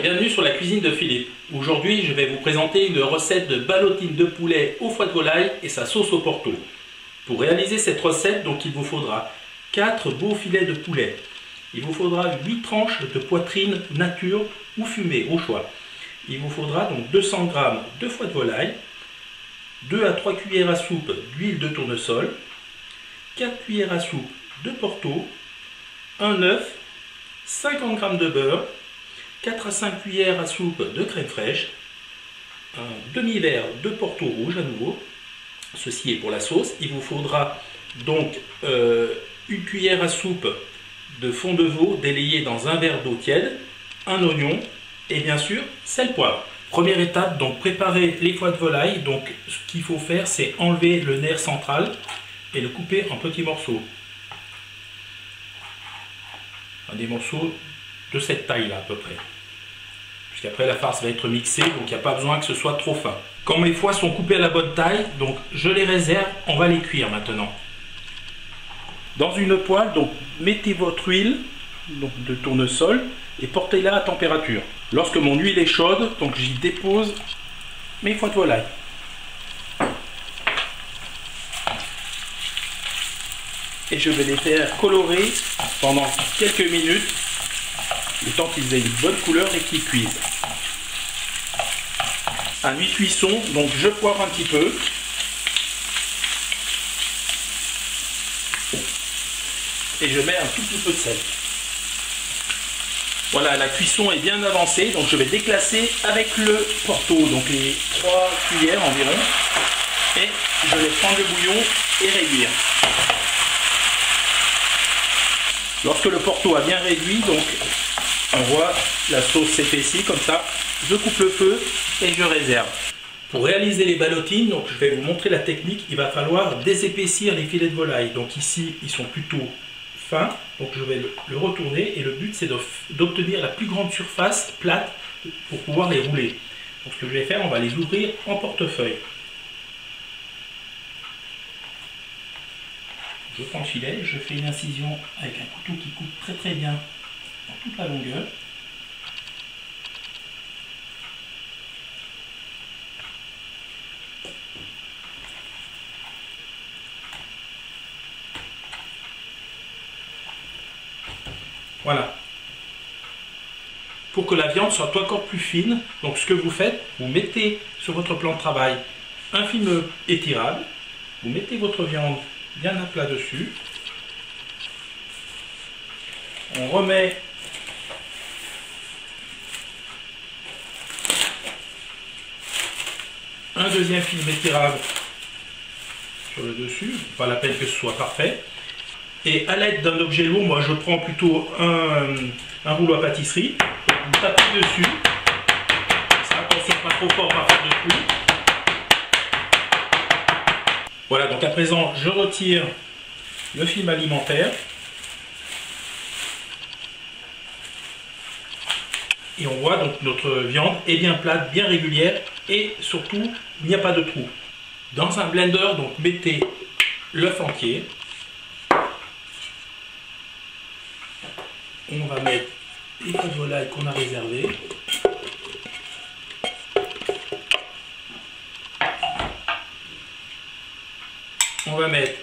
Bienvenue sur la cuisine de Philippe. Aujourd'hui, je vais vous présenter une recette de ballotine de poulet au foie de volaille et sa sauce au porto. Pour réaliser cette recette, donc, il vous faudra 4 beaux filets de poulet. Il vous faudra 8 tranches de poitrine nature ou fumée, au choix. Il vous faudra donc 200 g de foie de volaille, 2 à 3 cuillères à soupe d'huile de tournesol, 4 cuillères à soupe de porto, un œuf, 50 g de beurre, 4 à 5 cuillères à soupe de crème fraîche, un demi-verre de porto rouge à nouveau. Ceci est pour la sauce. Il vous faudra donc une cuillère à soupe de fond de veau délayé dans un verre d'eau tiède, un oignon et bien sûr sel, poivre. Première étape, donc préparer les foies de volaille. Donc ce qu'il faut faire, c'est enlever le nerf central et le couper en petits morceaux. Des morceaux de cette taille là à peu près. Puisqu'après la farce va être mixée, donc il n'y a pas besoin que ce soit trop fin. Quand mes foies sont coupés à la bonne taille, donc je les réserve, on va les cuire maintenant. Dans une poêle, donc mettez votre huile donc, de tournesol et portez-la à température. Lorsque mon huile est chaude, donc j'y dépose mes foies de volaille. Et je vais les faire colorer pendant quelques minutes, le temps qu'ils aient une bonne couleur et qu'ils cuisent. À mi-cuisson, donc je poivre un petit peu. Et je mets un tout petit peu de sel. Voilà, la cuisson est bien avancée, donc je vais déclasser avec le porto, donc les 3 cuillères environ. Et je vais prendre le bouillon et réduire. Lorsque le porto a bien réduit, donc on voit la sauce s'épaissit comme ça, je coupe le feu et je réserve. Pour réaliser les ballotines, donc je vais vous montrer la technique. Il va falloir désépaissir les filets de volaille. Donc ici, ils sont plutôt fins, donc je vais le retourner et le but c'est d'obtenir la plus grande surface plate pour pouvoir les rouler. Donc ce que je vais faire, on va les ouvrir en portefeuille. Je prends le filet, je fais une incision avec un couteau qui coupe très bien dans toute la longueur. Voilà. Pour que la viande soit encore plus fine, donc ce que vous faites, vous mettez sur votre plan de travail un film étirable, vous mettez votre viande bien à plat dessus, on remet un deuxième film étirable sur le dessus, pas la peine que ce soit parfait, et à l'aide d'un objet lourd, moi je prends plutôt un rouleau à pâtisserie, vous tapez dessus, ça, attention pas trop fort par faire de trou. Voilà, donc à présent je retire le film alimentaire et on voit donc notre viande est bien plate, bien régulière et surtout il n'y a pas de trou. Dans un blender, donc mettez l'œuf entier, on va mettre les foies de volaille qu'on a réservées. On va mettre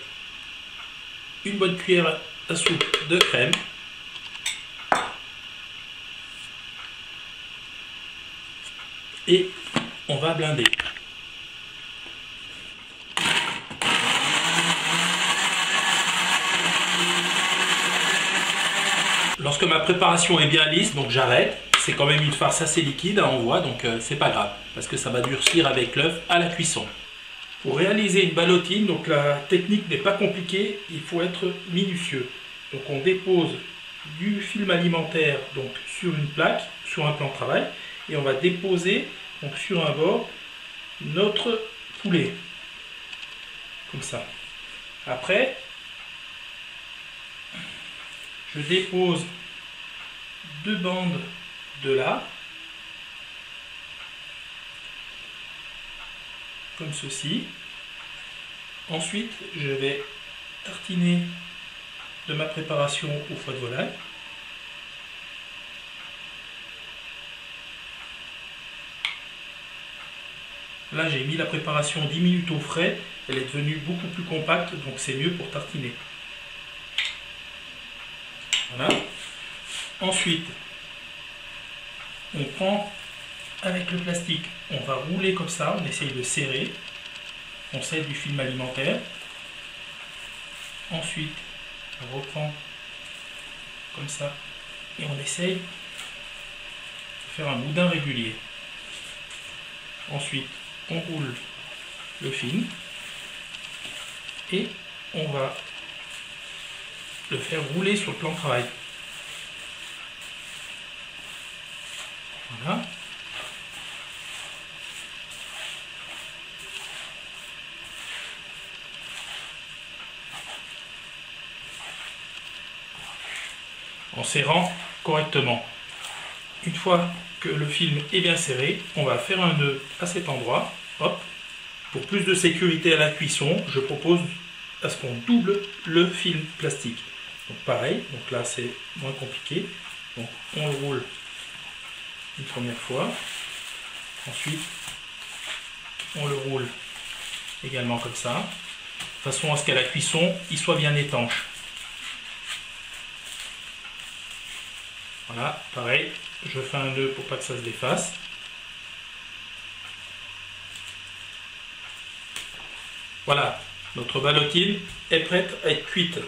une bonne cuillère à soupe de crème. Et on va blinder. Lorsque ma préparation est bien lisse, donc j'arrête. C'est quand même une farce assez liquide, on voit, donc c'est pas grave. Parce que ça va durcir avec l'œuf à la cuisson. Pour réaliser une ballotine, donc la technique n'est pas compliquée, il faut être minutieux. Donc on dépose du film alimentaire donc, sur une plaque, sur un plan de travail, et on va déposer donc, sur un bord notre poulet. Comme ça. Après, je dépose 2 bandes de là, comme ceci. Ensuite, je vais tartiner de ma préparation au foie de volaille. Là j'ai mis la préparation 10 minutes au frais, elle est devenue beaucoup plus compacte, donc c'est mieux pour tartiner. Voilà. Ensuite, on prend avec le plastique, on va rouler comme ça, on essaye de serrer, on serre du film alimentaire. Ensuite, on reprend comme ça et on essaye de faire un boudin régulier. Ensuite, on roule le film et on va le faire rouler sur le plan de travail. Voilà. En serrant correctement. Une fois que le film est bien serré, on va faire un nœud à cet endroit. Hop. Pour plus de sécurité à la cuisson, je propose à ce qu'on double le film plastique. Donc pareil, donc là c'est moins compliqué. Donc on le roule une première fois. Ensuite, on le roule également comme ça, de façon à ce qu'à la cuisson, il soit bien étanche. Voilà, pareil, je fais un nœud pour pas que ça se défasse. Voilà, notre ballotine est prête à être cuite.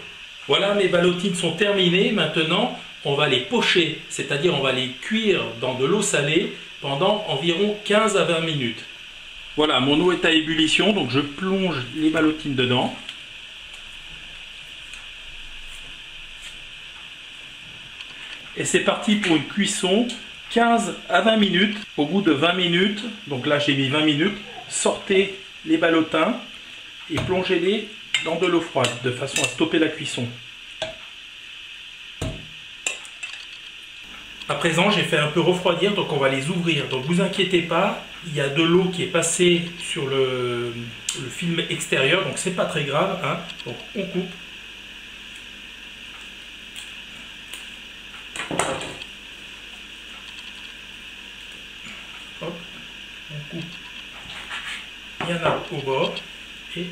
Voilà, mes ballotines sont terminées. Maintenant, on va les pocher, c'est-à-dire on va les cuire dans de l'eau salée pendant environ 15 à 20 minutes. Voilà, mon eau est à ébullition, donc je plonge les ballotines dedans. Et c'est parti pour une cuisson 15 à 20 minutes. Au bout de 20 minutes, donc là j'ai mis 20 minutes, sortez les ballotins et plongez-les dans de l'eau froide de façon à stopper la cuisson. À présent, j'ai fait un peu refroidir, donc on va les ouvrir. Donc vous inquiétez pas, il y a de l'eau qui est passée sur le film extérieur, donc c'est pas très grave, hein. Donc on coupe. Hop, on coupe. Il y en a au bord et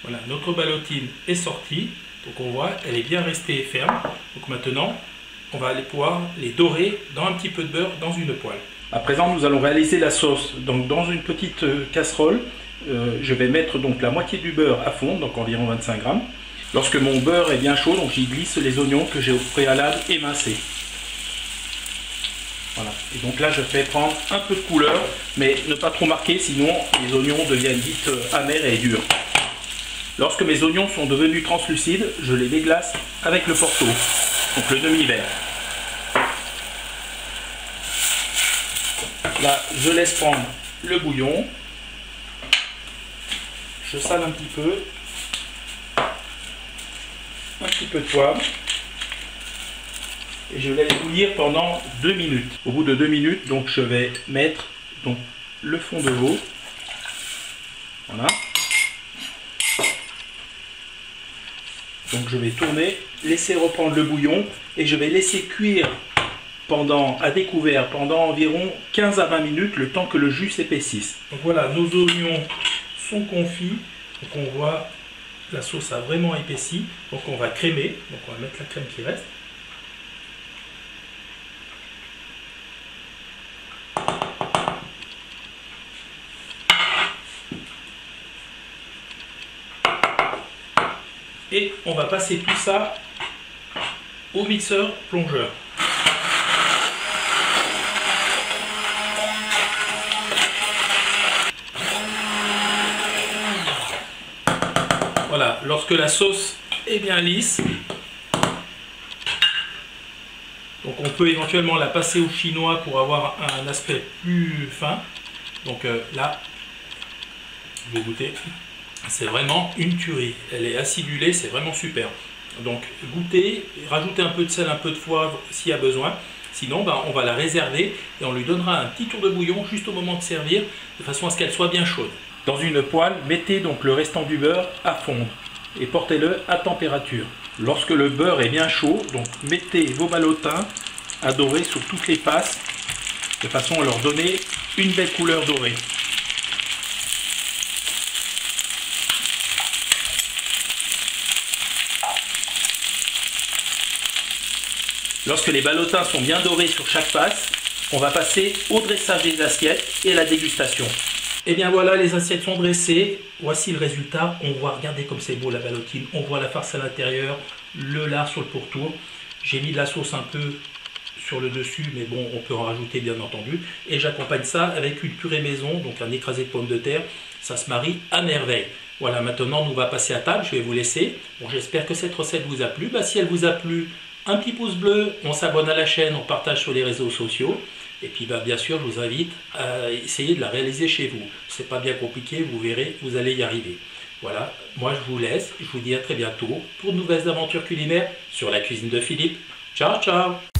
voilà, notre ballotine est sortie, donc on voit, elle est bien restée ferme. Donc maintenant, on va aller pouvoir les dorer dans un petit peu de beurre dans une poêle. À présent, nous allons réaliser la sauce. Donc dans une petite casserole, je vais mettre donc la moitié du beurre à fondre, donc environ 25 grammes. Lorsque mon beurre est bien chaud, donc j'y glisse les oignons que j'ai au préalable émincés. Voilà. Et donc là, je fais prendre un peu de couleur, mais ne pas trop marquer, sinon les oignons deviennent vite amers et durs. Lorsque mes oignons sont devenus translucides, je les déglace avec le Porto, donc le demi-verre. Là, je laisse prendre le bouillon. Je sale un petit peu. Un petit peu de poivre. Et je laisse bouillir pendant 2 minutes. Au bout de 2 minutes, donc, je vais mettre donc, le fond de veau. Voilà. Donc je vais tourner, laisser reprendre le bouillon et je vais laisser cuire à découvert pendant environ 15 à 20 minutes, le temps que le jus s'épaississe. Donc voilà, nos oignons sont confits. Donc on voit la sauce a vraiment épaissi. Donc on va crémer. Donc on va mettre la crème qui reste. Et on va passer tout ça au mixeur plongeur. Voilà, lorsque la sauce est bien lisse, donc on peut éventuellement la passer au chinois pour avoir un aspect plus fin. Donc là, vous goûtez. C'est vraiment une tuerie. Elle est acidulée, c'est vraiment super. Donc goûtez, rajoutez un peu de sel, un peu de poivre s'il y a besoin. Sinon, on va la réserver et on lui donnera un petit tour de bouillon juste au moment de servir, de façon à ce qu'elle soit bien chaude. Dans une poêle, mettez donc le restant du beurre à fondre et portez-le à température. Lorsque le beurre est bien chaud, donc mettez vos ballotins à dorer sur toutes les faces, de façon à leur donner une belle couleur dorée. Lorsque les ballotins sont bien dorés sur chaque face, on va passer au dressage des assiettes et à la dégustation. Et bien voilà, les assiettes sont dressées. Voici le résultat. On voit, regardez comme c'est beau la ballotine. On voit la farce à l'intérieur, le lard sur le pourtour. J'ai mis de la sauce un peu sur le dessus, mais bon, on peut en rajouter bien entendu. Et j'accompagne ça avec une purée maison, donc un écrasé de pommes de terre. Ça se marie à merveille. Voilà, maintenant on va passer à table. Je vais vous laisser. Bon, j'espère que cette recette vous a plu. Si elle vous a plu, un petit pouce bleu, on s'abonne à la chaîne, on partage sur les réseaux sociaux. Et puis bien sûr, je vous invite à essayer de la réaliser chez vous. C'est pas bien compliqué, vous verrez, vous allez y arriver. Voilà, moi je vous laisse, je vous dis à très bientôt pour de nouvelles aventures culinaires sur la cuisine de Philippe. Ciao, ciao!